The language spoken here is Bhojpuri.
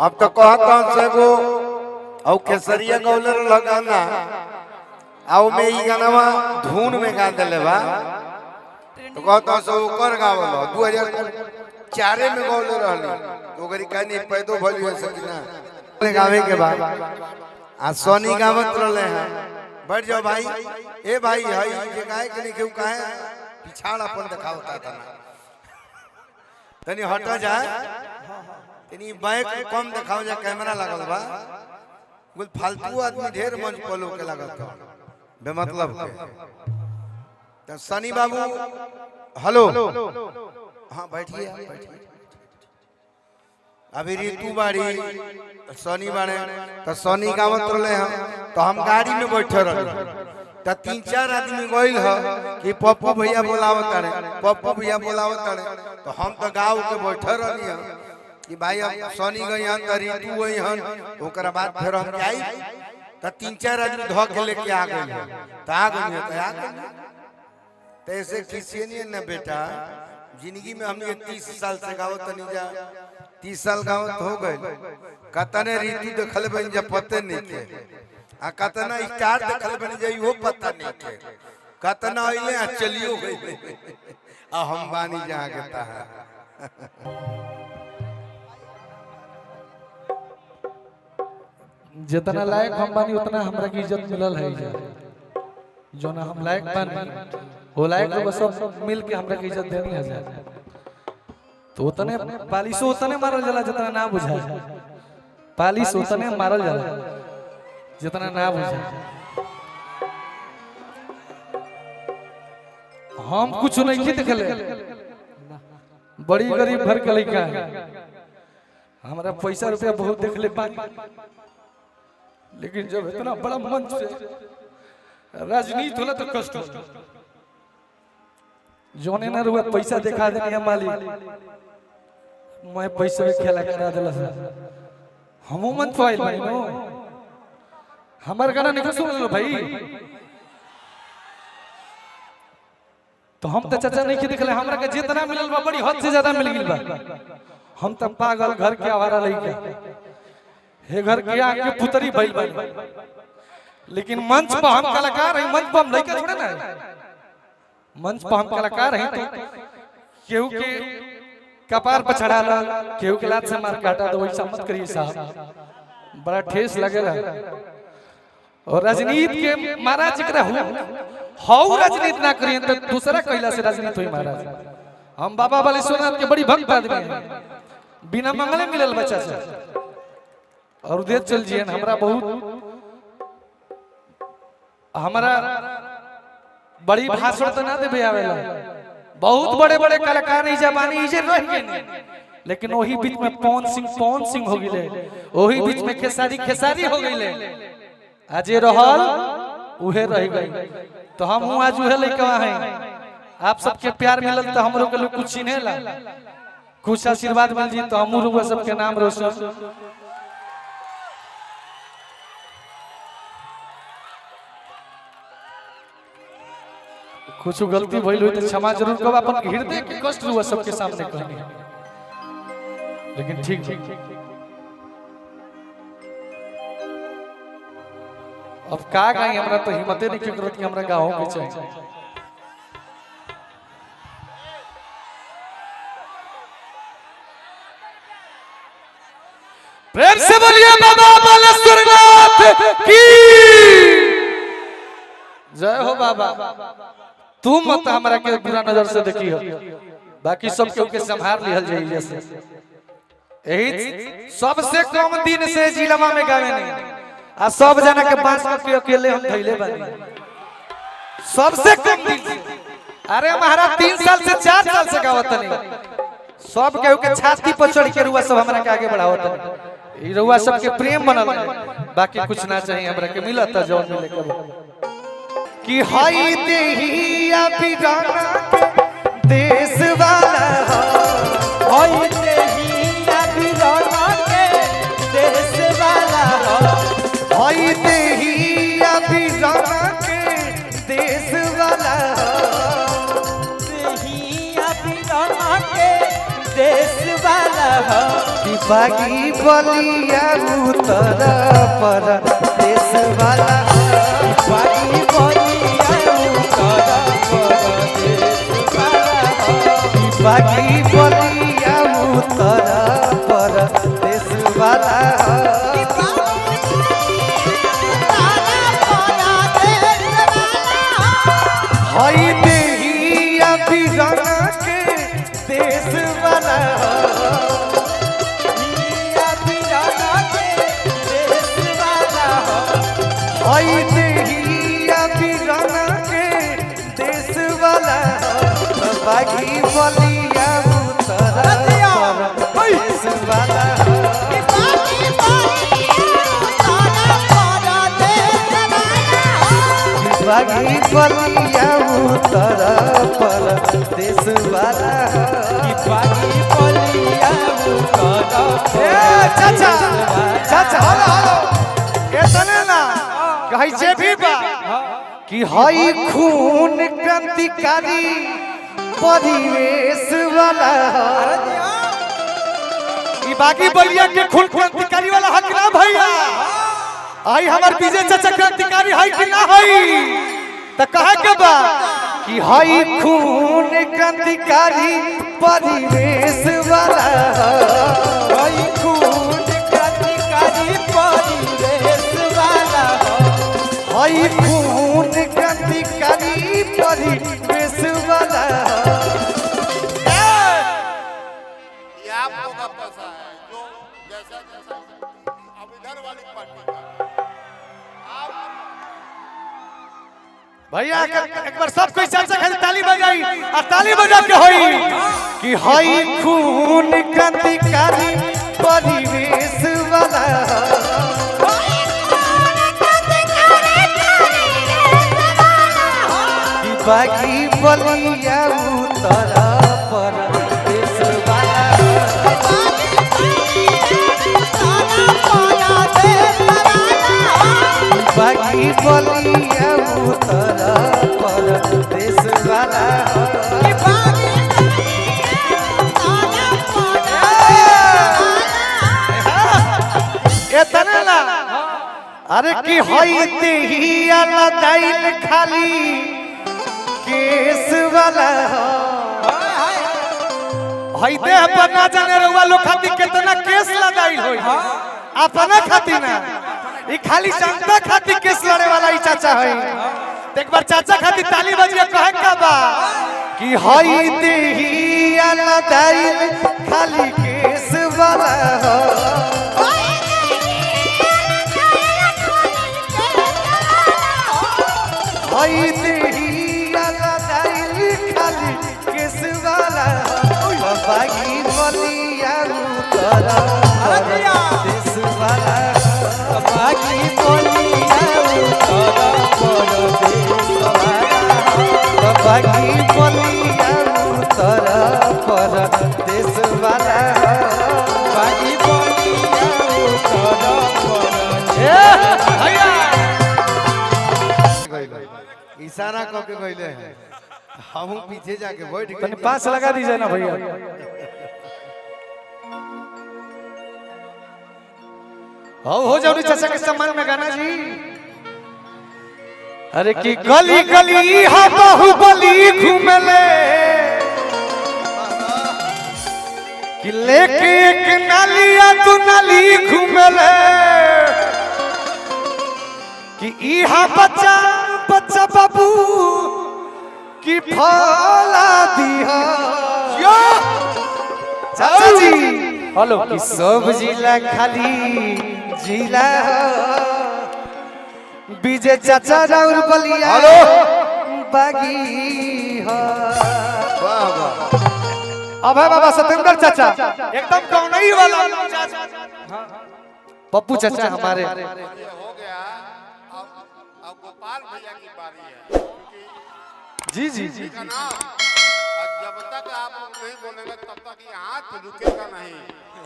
अब तो कहता से गो और केसरिया गौलर लगाना आओ में ई गाना धुन में गा देले बा तो कहता से ओकर गावलो 2004 में गौलर रहली ओकरी कहानी पैदो भली हो सकिना गावे के बाद आ सोनी गावत रहले हैं। बैठ जाओ भाई, ए भाई हई जे गाय के नहीं केहू काहे पिछाड़ अपन दिखावता था तनी हटा जाए तनी बैक कम दिखाओ जा कैमरा लागल बा बोल फालतू आदमी ढेर मंच पलो के लागल था बेमतलब के। तो सनी बाबू हेलो हां बैठिए बैठिए। अभी ऋतु बाड़ी सोनी बाड़े तो सोनी गावत रहले हम तो हम गाड़ी में बैठे रहे तो 3-4 आदमी गइल ह कि पप्पू भैया बोलावत रे पप्पू भैया बोलावत रे तो हम तो गांव के बैठे रहनी ह कि भाई अब सोनी गई हन त ऋतु गई हन ओकरा बाद फिर हम जाई तो 3-4 आदमी धो के लेके आ गइल त आ गइल त आ गइल तो ऐसे किसी नहीं ना बेटा जिंदगी में हमने 30 साल से गावत नहीं जा 30 साल गावत हो गए कतने ऋतु देखल बन जा पते नहीं के आ कतना स्टार देखल बन जाई वो पता नहीं के कतना आइले आ चलियो गई आ हम बानी जहां के ता जितना लायक हम बानी उतना हमरा की इज्जत मिलल है जो ना हम लायक बानी वो लायक लोग सब मिल के हमरा की इज्जत देनी है तो उतने पालिश उतने मारल जाला जितना ना बुझाए पालिश उतने मारल जाला जितना ना बुझाए। हम कुछ नहीं की देखले बड़ी गरीब घर के लड़का हमरा पैसा रुपया बहुत देखले पानी लेकिन जब इतना बड़ा मंच से राजनीति होला तो कष्ट जोने ना रुआ पैसा दिखा देनी है मालिक मैं पैसे में खेला करा देला हमो मन फाइल भाई नो हमर गाना नहीं सुन लो भाई तो हम तो चाचा नहीं के देखले हमरा के जितना मिलल बा बड़ी हद से ज्यादा मिल गेल बा। हम तो पागल घर के आवारा लइका हे घर के आके पुतरी भइल बा लेकिन मंच पर हम कलाकार हैं मंच पर हम लइका थोड़े ना मंच पर हम कलाकार हैं तो केहू के कपार पर चढ़ा ला केहू के लात से मार काटा दो ऐसा मत करिए साहब बड़ा ठेस लगेला। और राजनीति के महाराज जकरा हो राजनीति ना करिए तो दूसरा कहला से राजनीति होई महाराज। हम बाबा बालेश्वरनाथ के बड़ी भक्त आदमी हैं बिना मंगले मिलल बच्चा से और देख चल जिए हमरा बहुत हमरा बड़ी भाषण तो ना देबे आवेला बहुत बड़े बड़े कलाकार ई जबानी इजे रह गए लेकिन वही बीच में पवन सिंह हो गइले वही बीच में खेसारी हो गइले आज ये रहल उहे रह गई तो हम आज उहे लइका हैं। आप सबके प्यार मिलल तो हमरो के लोग कुछ चिन्हेला कुछ आशीर्वाद मिल जी तो हमरो वो सबके नाम रोशन कुछ गलती भइल हुई तो क्षमा जरूर कब अपन हृदय के कष्ट हुआ सबके सामने कहनी लेकिन ठीक अब का गाई हमरा तो हिम्मते नहीं केकरो कि हमरा गाओ के चाहिए। प्रेम से बोलिए बाबा बालेश्वरनाथ की जय हो बाबा। तुम मत हमरा के बुरा नजर से देखी हो बाकी सब के संभाल लिहल जाई जैसे यही सबसे कम दिन से जिलावा में गावे नहीं आ सब जना के बांस के अकेले हम धइले बानी सबसे कम दिन से। अरे महाराज 3 साल से 4 साल से गावत नहीं सब केहू के छाती पर चढ़ के रुआ सब हमरा के आगे बढ़ावत नहीं ई रुआ सब के प्रेम बनल बाकी कुछ ना चाहिए हमरा के मिलत जौन मिले के कि हई देहिया बिगाना के देश वाला हई देहिया बिगाना के देश वाला हई देहिया बिगाना के देश वाला देहिया बिगाना के देश वाला बागी बलिया उतर पर देश वाला बागी बलिया उतर पर देश वाला बागी बलिया उतर पर देश वाला हई देहिया बिगड़ा के देश वाला हई देहिया बिगड़ा के देश वाला बागी बलिया उतर पर देश वाला बागी बलिया उतर पर देश वाला बागी बलिया उतर चाचा चाचा हेलो केतने ना कहि जे भी बा कि हई खून क्रांतिकारी परिवेश वाला ई बागी बलिया के खून क्रांतिकारी वाला हक ना भैया आई हमार विजय चाचा क्रांतिकारी है कि ना है त कहे के बा कि हई खून क्रांतिकारी परिवेश वाला हई खून क्रांतिकारी परिवेश वाला हई खून क्रांतिकारी परिवेश वाला ये आपको का पैसा है जो जैसा जैसा अब इधर वाली पार्टी का भैया एक बार सब कोई चाचा खाली ताली बजाई और ताली बजा के होई कि हई खून क्रांतिकारी परिवेश वाला कि बागी बलिया उतर पर देश वाला बागी बलिया उतर पर देश वाला एतना ना अरे कि हई देहिया लदाइल खाली केस वाला हई देह पर ना जाने रउआ लोग खातिर कितना केस लदाइल होई अपना खातिर ना ई खाली जनता खातिर केस लड़े वाला ई चाचा है एक बार चाचा खातिर ताली बजिए कहे का बा कि हई देहिया लदाइल खाली केस वाला हई देहिया लदाइल खाली केस वाला बागी बलिया उतर देश वाला बागी बलिया उतर पर देश वाला बागी बलिया उतर पर देश वाला बागी बलिया उतर पर भैया इशारा कह के कहले हैं हम पीछे जाके बैठ तने गए 5 लगा दीजिए ना भैया हो जाओ चाचा के सम्मान में गाना जी अरे कि गली गली हा बाहुबली घूमले कि लेके एक नालिया तू नाली घूमले कि इहा बच्चा बच्चा बाबू की फला दिया चाचा जी हेलो कि सब जिला खाली जिला विजय चाचा राउर बलिया बागी हो वाह वाह अब है बाबा सतेंद्र चाचा एकदम कौनई वाला पप्पू चाचा हमारे हो गया अब गोपाल भैया की बारी है जी जी जी का नाम और जब तक आप नहीं बोलेंगे तब तक ये हाथ रुकेगा नहीं।